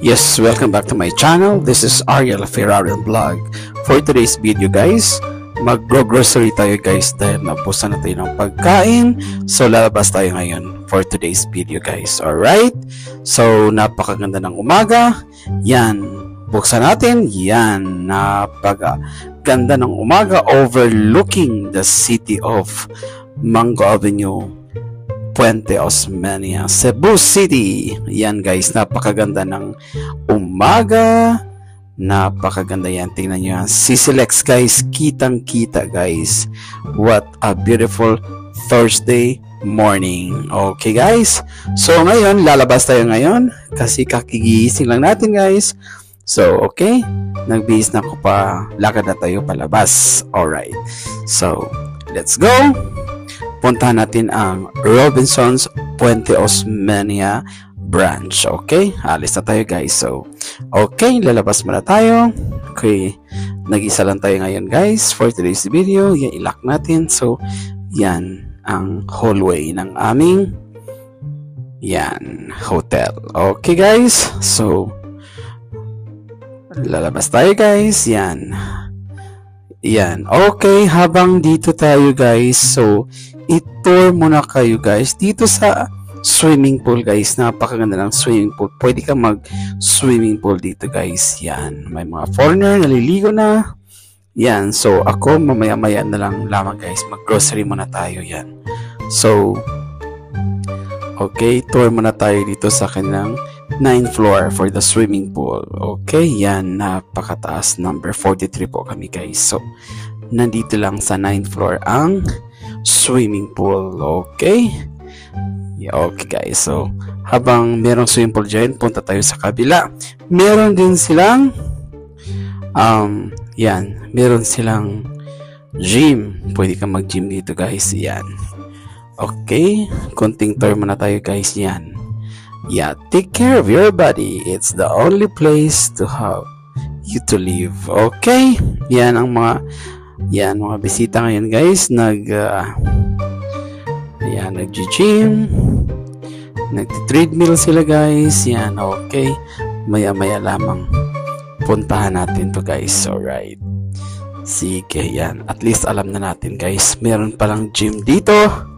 Yes, welcome back to my channel. This is Ariel Ferrarian Vlog. For today's video guys, mag-grocery tayo guys dahil nabusan na tayo ng pagkain. So lalabas tayo ngayon for today's video guys. Alright? So napakaganda ng umaga. Yan. Buksan natin. Yan. Napakaganda ng umaga overlooking the city of Mango Avenue, Puente Osmeña, Cebu City. Yan guys, napakaganda ng umaga. Napakaganda yan. Tingnan nyo yan. Sisilex guys, kitang kita guys. What a beautiful Thursday morning. Okay guys. So ngayon, lalabas tayo ngayon. Kasi kakigising lang natin guys. So okay. Nagbihis na ko pa. Lakad na tayo palabas. Alright. So, let's go. Puntahan natin ang Robinson's Puente Osmeña branch. Okay? Alis na tayo guys. So, okay. Lalabas muna tayo. Okay. Nag-isa lang tayo ngayon guys for today's video. Yan, ilock natin. So, yan ang hallway ng aming hotel. Okay guys. So, lalabas tayo guys. Yan. Okay. Habang dito tayo guys. So, i-tour muna kayo guys dito sa swimming pool guys. Napakaganda ng swimming pool. Pwede ka mag-swimming pool dito guys. Yan. May mga foreigner naliligo na. Yan. So, ako mamaya-maya na lang lamang guys. Mag-grocery muna tayo. Yan. So, okay. Tour muna tayo dito sa kanilang 9th floor for the swimming pool. Okay. Yan. Napakataas. Number 43 po kami guys. So, nandito lang sa 9th floor ang swimming pool. Okay. Okay guys. So, habang merong swimming pool dyan, punta tayo sa kabila. Meron din silang meron silang gym. Pwede kang mag-gym dito guys. Yan. Okay. Konting tour muna tayo guys. Yan. Yeah. Take care of your body. It's the only place to have you to live. Okay. Yan ang mga bisita ngayon guys. Nag-gym, nag-treadmill sila guys. Yan, okay. Maya-maya lamang puntahan natin to guys. Alright. Sige, yan. At least alam na natin guys. Meron palang gym dito.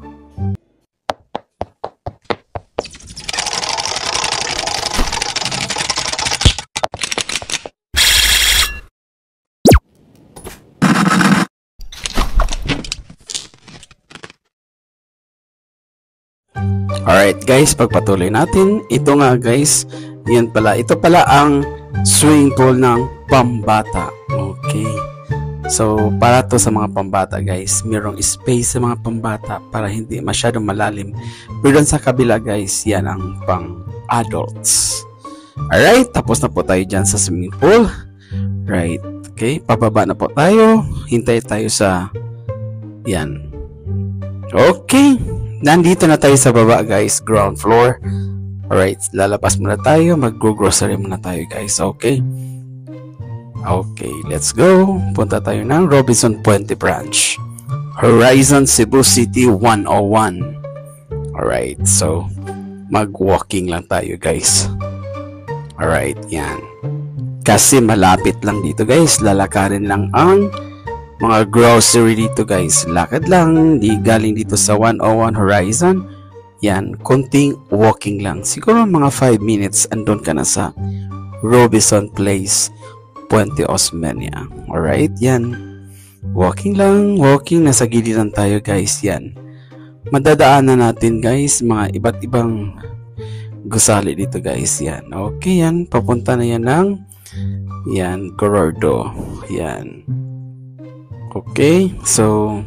Alright guys, pagpatuloy natin. Ito nga guys, ito pala ang swimming pool ng pambata. Okay. So, para to sa mga pambata guys. Mayroong space sa mga pambata para hindi masyadong malalim. Pero sa kabila guys, yan ang pang adults. Alright, tapos na po tayo dyan sa swimming pool. Right. Okay, pababa na po tayo. Hintay tayo sa yan. Okay. Nandito na tayo sa baba guys, ground floor. Alright, lalabas muna tayo, mag-grocery muna tayo guys. Okay. Okay, let's go. Punta tayo ng Robinson Puente branch, Horizon Cebu City 101. Alright, so mag-walking lang tayo guys. Alright, yan. Kasi malapit lang dito guys, lalakarin lang ang mga grocery dito guys. Lakad lang, di galing dito sa 101 Horizon. Yan, konting walking lang. Siguro mga 5 minutes andun ka na sa Robinson Place, Puente Osmeña. Alright, yan. Walking lang, walking. Nasa giliran tayo guys. Yan. Madadaanan natin guys mga iba't ibang gusali dito guys. Yan. Okay, yan. Papunta na yan ng Gorordo. Yan. Okay, so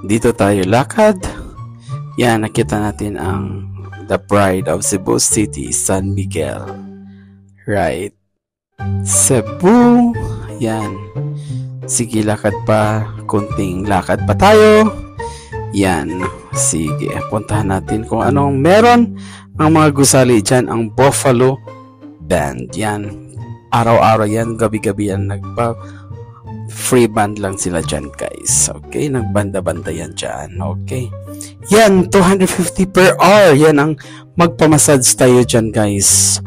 dito tayo lakad. Yan, nakita natin ang the pride of Cebu City, San Miguel. Right. Cebu. Yan. Sige, lakad pa. Kunting lakad pa tayo. Yan. Sige, puntahan natin kung anong meron. Ang mga gusali dyan, ang Buffalo Band. Yan. Araw-araw yan, gabi-gabi yan. Free band lang sila dyan, guys. Okay, nagbanda-banda yan dyan. Okay. Yan, 250 per hour. Yan ang magpamassage tayo dyan, guys.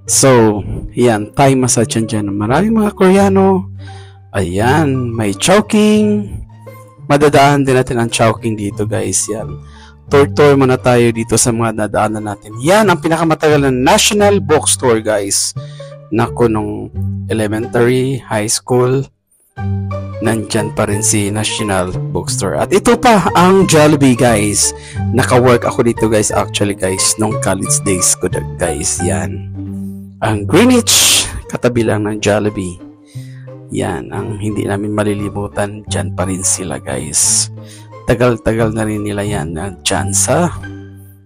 So, yan, Thai massage yan dyan. Maraming mga Koreano. Ayan, may Chowking. Madadaan din natin ang Chowking dito, guys. Yan. Tour muna tayo dito sa mga nadaanan natin. Yan, ang pinakamatagal na National Bookstore, guys. Nako, nung elementary, high school, nandyan pa rin si National Bookstore. At ito pa ang Jollibee, guys. Naka-work ako dito, guys, actually, guys, nung college days ko, guys. Yan. Ang Greenwich, katabi lang ng Jollibee. Yan, ang hindi namin malilimutan. Dyan pa rin sila, guys. Tagal-tagal na rin nila yan. Dyan sa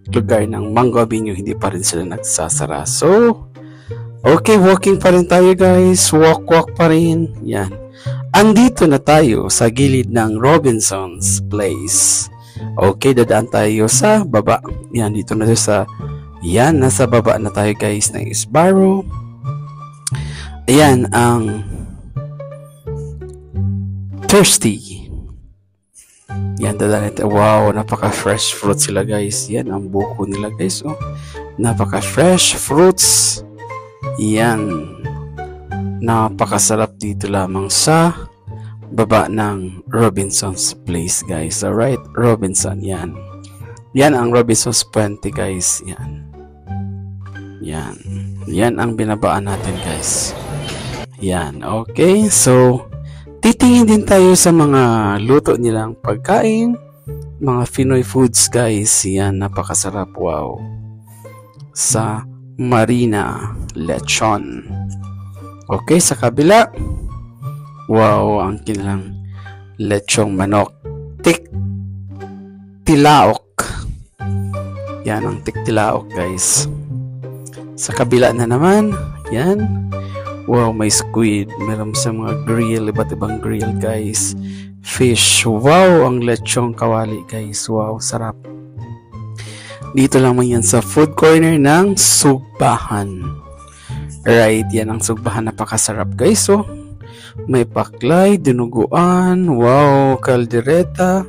lugar ng Mango Avenue, hindi pa rin sila nagsasara. So, okay, walking pa rin tayo, guys. Walk pa rin. Yan. Andito na tayo sa gilid ng Robinson's Place. Okay, dadaan tayo sa baba. Yan, dito na tayo sa... Yan, nasa baba na tayo, guys, ng Sbarro. Ayan, ang... Thirsty. Yan, dadaan natin. Wow, napaka-fresh fruit sila, guys. Yan, ang buko nila, guys. Oh. Napaka-fresh fruits. Yan. Napakasarap dito lamang sa baba ng Robinson's Place, guys. Alright, Robinson, yan. Yan ang Robinson's Puente, guys. Yan. Yan. Yan ang binabaan natin, guys. Yan. Okay, so titingin din tayo sa mga luto nilang pagkain. Mga Pinoy foods, guys. Yan, napakasarap. Wow. Sa Marina Lechon. Okay, sa kabila. Wow, ang kinilang lechong manok. Tilaok. Yan ang tilaok, guys. Sa kabila na naman, yan. Wow, may squid. Meron sa mga grill, iba't ibang grill, guys. Fish. Wow, ang lechong kawali, guys. Wow, sarap. Dito lang man yan sa food corner ng Sugbahan. Right, yan ang Sugbahan, napakasarap, guys. So, may paklay, dinuguan, wow, kaldereta.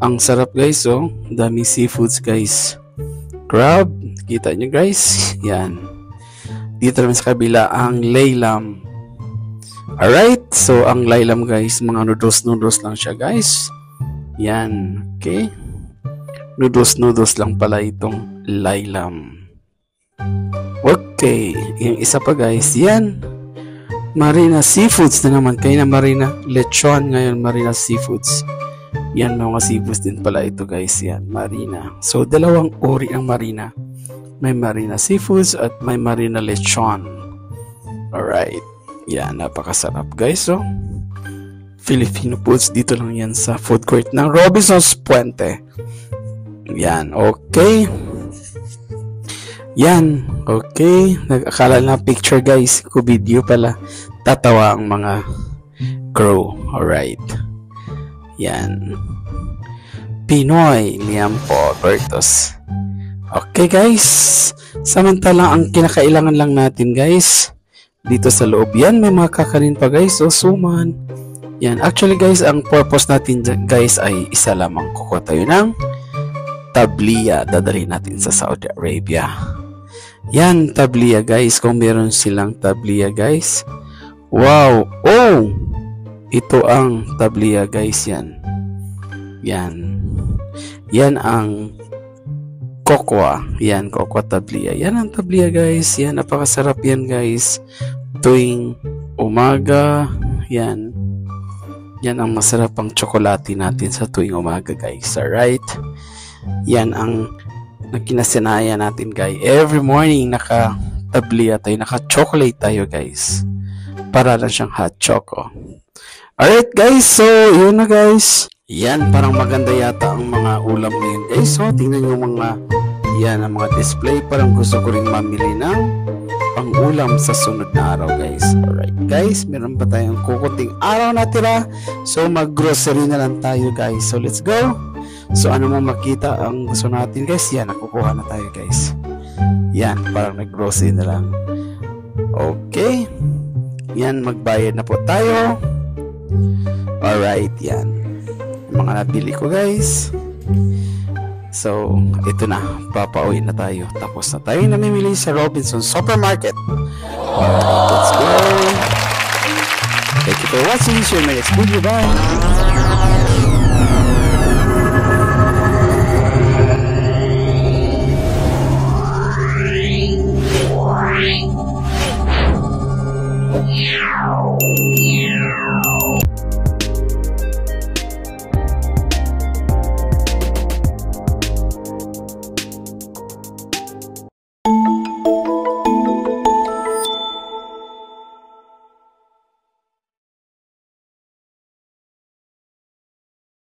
Ang sarap, guys. So, dami seafoods, guys. Crab, kita nyo, guys. Yan. Dito naman sa kabila ang laylam. Alright, so ang laylam, guys, mga noodles lang siya, guys. Yan, okay. Noodles lang pala itong laylam. Okay, yung isa pa, guys, yan. Marina Seafoods na naman. Kaya na Marina Lechon, ngayon Marina Seafoods. Yan, mga seafoods din pala ito, guys. Yan, Marina. So, dalawang uri ang Marina. May Marina Seafoods at may Marina Lechon. Alright. Yan, napakasarap, guys. So, Filipino foods, dito lang yan sa food court ng Robinson's Puente. Yan, okay. Yan, okay. Nag-akala na picture, guys. Ko video pala. Tatawa ang mga crew. Alright. Yan. Pinoy Liampo Bertos. Okay, guys. Samantalang ang kinakailangan lang natin, guys, dito sa loob. Yan, may mga kakanin pa, guys. O, suman. Yan. Actually, guys, ang purpose natin, guys, ay isa lamang. Kukuha tayo ng tabliya. Dadalhin natin sa Saudi Arabia. Yan, tabliya, guys. Kung meron silang tabliya, guys. Wow. Oh! Ito ang tabliya, guys. Yan. Yan. Yan ang kokwa. Yan, kokwa tabliya. Yan ang tabliya, guys. Yan, napakasarap yan, guys. Tuwing umaga. Yan. Yan ang masarap ang tsokolate natin sa tuwing umaga, guys. Alright? Yan ang kinasanayan natin, guys. Every morning, naka-tabliya tayo. Naka-chocolate tayo, guys. Para lang siyang hot choco. Alright guys, so yun na guys. Yan, parang maganda yata ang mga ulam ngayon guys. So tingnan nyo mga, yan ang mga display. Parang gusto ko rin mamili ng pang-ulam sa sunod na araw guys. Alright guys, meron pa tayong kukunting araw na tira. So mag-grocery na lang tayo guys. So let's go. So ano mo makita ang gusto natin guys. Yan, nakukuha na tayo guys. Yan, parang nag-grocery na lang. Okay. Yan, magbayad na po tayo. Alright, yan. Yung mga nabili ko guys. So, ito na. Papauwi na tayo. Tapos na tayo namimili sa Robinson Supermarket. Alright, let's go. Thank you for watching. See you next video. Bye.